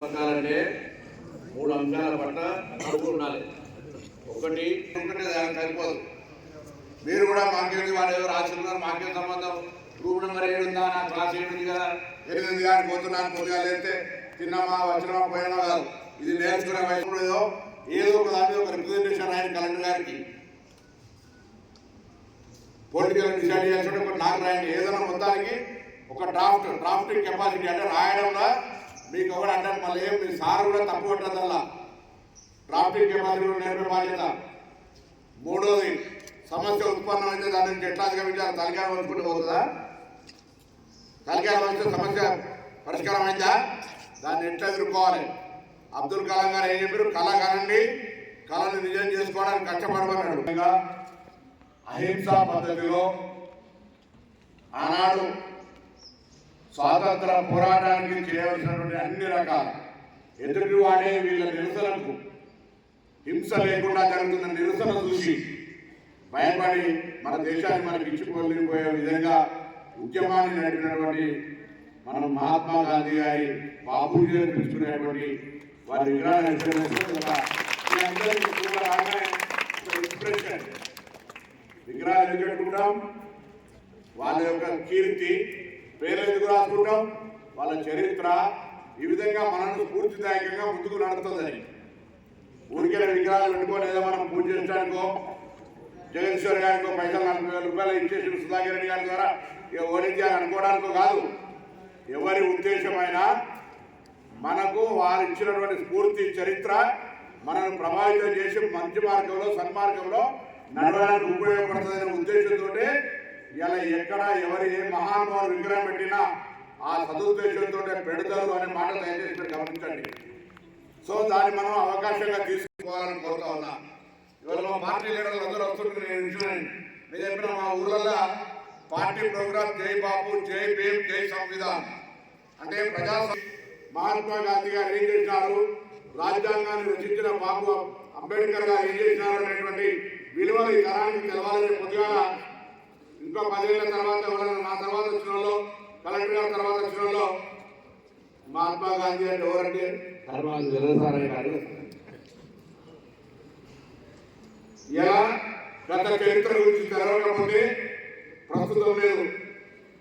అంటే 3 అంశాల పట్ల చదువు ఉండాలి. ఒకటి సరిపోదు. మీరు కూడా మాకేంటి వాడు ఎవరు రాస్తున్నారు, మాకేం సంబంధం, రూమ్ నెంబర్ 7 ఉందా, నా క్లాస్ 7 ఉంది కదా, 8 కానీ పోతున్నాను, పొద్దుగా లేస్తే తిన్నామా వచ్చినా పోయినా కాదు. ఇది నేర్చుకునే వయసు ఏదో ఒక దాని ఒక రిప్రజెంటేషన్ ఆయన కలెక్టర్ గారికి పొలిటికల్ డిసైడ్ చేయాల్సి ఒక నాకు రాయండి. ఏదైనా మొత్తానికి ఒక డ్రాఫ్టింగ్ కెపాసిటీ అంటే రాయడంలో మీకు ఒకటి అంటే మళ్ళీ ఏం మీ సార్ కూడా తప్పు పట్టదల్లా డ్రాఫ్టింగ్ కెపాసిటీ కూడా నేర్పే బాధ్యత. మూడోది, సమస్య ఉత్పన్నమైతే దాని నుంచి ఎట్లా అధిగమించాలి, తలకాయ వంచుకుంటూ పోతుందా, తలకాయ వంచే సమస్య పరిష్కారం అయిందా, దాన్ని ఎట్లా ఎదుర్కోవాలి. అబ్దుల్ కలాం గారు ఏం చెప్పారు, కళ కనండి, కళను నిజం చేసుకోవడానికి కష్టపడమన్నాడు. అహింసా పద్ధతిలో ఆనాడు స్వాతంత్ర పోరాటానికి చేయవలసినటువంటి అన్ని రకాల ఎదుటి వాడే వీళ్ళ నిరసనకు హింస లేకుండా జరుగుతున్న నిరసన చూసి భయపడి మన దేశాన్ని మనకి ఇచ్చిపోయే విధంగా ఉద్యమాన్ని నడిపినటువంటి మనం మహాత్మా గాంధీ గారి బాపూజీ పిలుచుకునేటువంటి వారి విగ్రహాన్ని ఇన్స్పిరేషన్ విగ్రహాలు ఎందుకు పెట్టుకుంటాం, వాళ్ళ యొక్క కీర్తి పేరు ఎందుకు రాసుకుంటాం, వాళ్ళ చరిత్ర ఈ విధంగా మనల్ని పూర్తిదాయకంగా ముందుకు నడుతుందని. ఊరికే విగ్రహాలు పెట్టుకొని ఏదో మనం పూజ చేయడానికో జగదీశ్వర్ గారికో పైసలు 40,000 రూపాయలు ఇచ్చేసి సుధాకర్ రెడ్డి గారి ద్వారా ఓడించాలని అనుకోవడానికో కాదు. ఎవరి ఉద్దేశమైనా మనకు వారు ఇచ్చినటువంటి స్ఫూర్తి చరిత్ర మనల్ని ప్రభావితం చేసి మంచి మార్గంలో సన్మార్గంలో నడవడానికి ఉపయోగపడుతుందనే ఉద్దేశంతో ఇలా ఎక్కడ ఎవరు ఏ మహానుభావులు విగ్రహం పెట్టినా ఆ సదుద్దేశంతో పెడతారు అనే మాట దయచేసి మీరు గమనించండి. సో దాన్ని మనం అవకాశంగా తీసుకోవాలని కోరుతా ఉన్నా. ఇవాళ మా పార్టీ లీడర్లు అందరూ వస్తుంటే నేను చెప్పిన మా ఊళ్ళల్లో పార్టీ ప్రోగ్రామ్ జై బాపు, జై భీమ్, జై సంవిధాన్ అంటే మహాత్మా గాంధీ గారు ఏం చేసినారు, రాజ్యాంగాన్ని రచించిన బాబు అంబేద్కర్ గారు ఏం చేసినారు అనేటువంటి విలువలు ఈ తరానికి తెలవాలని కొద్దిగా ఇంకో 10 ఏళ్ల తర్వాత నా తర్వాత వచ్చిన వాళ్ళు, కలెక్టర్ గారి తర్వాత వచ్చిన వాళ్ళు మహాత్మా గాంధీ అంటే ఎవరంటే ఇలా గత చరిత్ర గురించి తెలవకపోతే ప్రస్తుతం లేదు,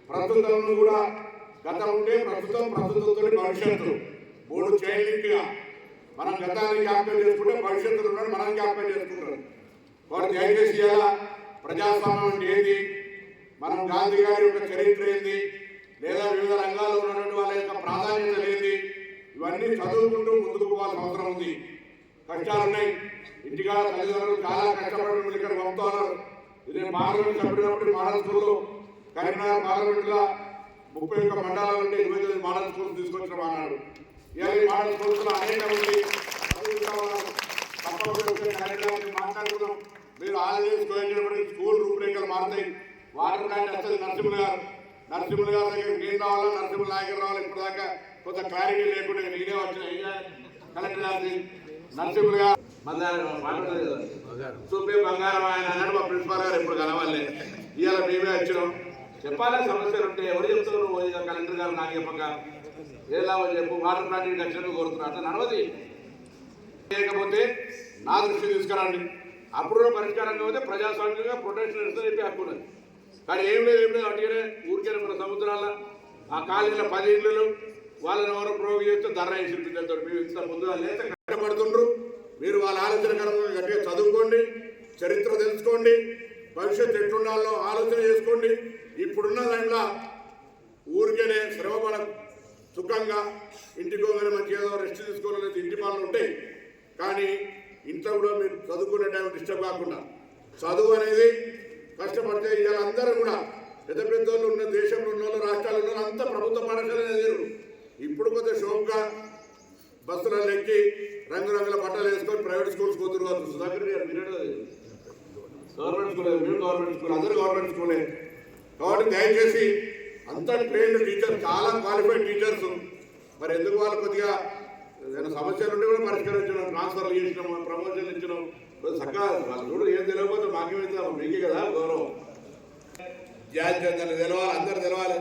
ప్రస్తుతం కూడా గతం ఉంటే ప్రస్తుతం, ప్రస్తుతంతో భవిష్యత్తు 3 చైన్లింగ్గా మనం గతాన్ని జ్ఞాపకం చేసుకుంటే భవిష్యత్తులో మనం జ్ఞాపకం చేసుకుంటాం. వారు దయచేసి ఇలా ప్రజాస్వామ్యం అంటే ఏంది, మనం గాంధీ గారి యొక్క చరిత్ర ఏంది, లేదా వివిధ రంగాల్లో ఉన్నటువంటి వాళ్ళ యొక్క ప్రాధాన్యత ఏంది, ఇవన్నీ చదువుకుంటూ ముందుకు పోవాల్సిన అవసరం ఉంది. కష్టాలు ఉన్నాయి, ఇంటికాడ తల్లిదండ్రులు చాలా కష్టపడి ఇక్కడ పంపుతున్నారు. ఇది పార్లమెంట్ సభ్యుడు మోడల్ స్కూళ్ళు కరీంనగర్ పార్లమెంట్లో 31 మండలాల నుండి 29 మోడల్ స్కూల్ తీసుకొచ్చిన అన్నాడు. ఇవాళ మోడల్ స్కూల్స్లో అనేక మంది మాట్లాడుకున్నాం. మీరు ఆలోచించుకోవాల్సినటువంటి స్కూల్ రూపురేఖలు మారుతాయి. వాటర్ కానీ వస్తుంది నరసింహులు గారు దగ్గరికి ఏం రావాలో, నరసింహుల నాయకులు రావాలి. ఇప్పుడు దాకా కొంత క్లారిటీ లేకుండా నేనే వచ్చిన కలెక్టర్ గారి నరసింహులు గారు చూపే బంగారం ఆయన అన్నాడు. మా ప్రిన్సిపాల్ గారు ఇప్పుడు కలవాలి. ఇవాళ మేమే వచ్చినాం. చెప్పాలి సమస్యలు ఉంటే ఎవరు చెప్తారు, కలెక్టర్ గారు నాకు చెప్పక ఏలా చెప్పు వాటర్ ప్లాంట్ ఖచ్చితంగా కోరుతున్నారు. అట్లా నడవది. లేకపోతే నా దృష్టి తీసుకురండి, అప్పుడు పరిష్కారం కాకపోతే ప్రజాస్వామ్యంగా ప్రొటెక్షన్ ఇస్తే చెప్పి హక్కున్నది. కానీ ఏం లేదు అటుగానే ఊరికే మన సముద్రాల ఆ కాలనీలో 10 ఇళ్ళు వాళ్ళని ఎవరో ప్రోగి చేస్తే ధర వేసి పిల్లలతో మేము ఇంత ముందుగా లేక కష్టపడుతుండ్రు. మీరు వాళ్ళ ఆలోచనకరంగా గట్టిగా చదువుకోండి, చరిత్ర తెలుసుకోండి, భవిష్యత్తు ఎట్లుండాలో ఆలోచన చేసుకోండి. ఇప్పుడున్న దాంట్లో ఊరికేనే శ్రమపడ సుఖంగా ఇంటికి పోగానే మంచి ఏదో రెస్ట్ తీసుకోవాలనేది ఇంటి పనులు ఉంటాయి. కానీ ఇంట్లో కూడా మీరు చదువుకునే టైం డిస్టర్బ్ కాకుండా చదువు అనేది కష్టపడితే ఇవాళ అందరూ కూడా పెద్ద పెద్దోళ్ళు ఉన్న దేశంలో ఉన్న వాళ్ళు, రాష్ట్రాల్లో ఉన్న అంతా ప్రభుత్వ పాఠశాలనే లేరు. ఇప్పుడు కొద్దిగా షోక్గా బస్సులలో ఎక్కి రంగురంగుల బట్టలు వేసుకొని ప్రైవేట్ స్కూల్స్ పోతున్నారు. సుధాకర్ గారు మీరు గవర్నమెంట్ స్కూల్, మీరు గవర్నమెంట్ స్కూల్, అందరూ గవర్నమెంట్ స్కూలే. కాబట్టి దయచేసి అంతా ట్రైన్డ్ టీచర్స్, చాలా క్వాలిఫైడ్ టీచర్స్. మరి ఎందుకు వాళ్ళు కొద్దిగా ఏదైనా సమస్యలు ఉంటే కూడా పరిష్కరించడం, ట్రాన్స్ఫర్లు చేసినాం, ప్రమోషన్లు ఇచ్చినాం. చక్కగా వాళ్ళు చూడు ఏం తెలియకపోతే మాకేమైతే మీకే కదా గౌరవం. జాతి తెలవాలి, అందరూ తెలవాలి.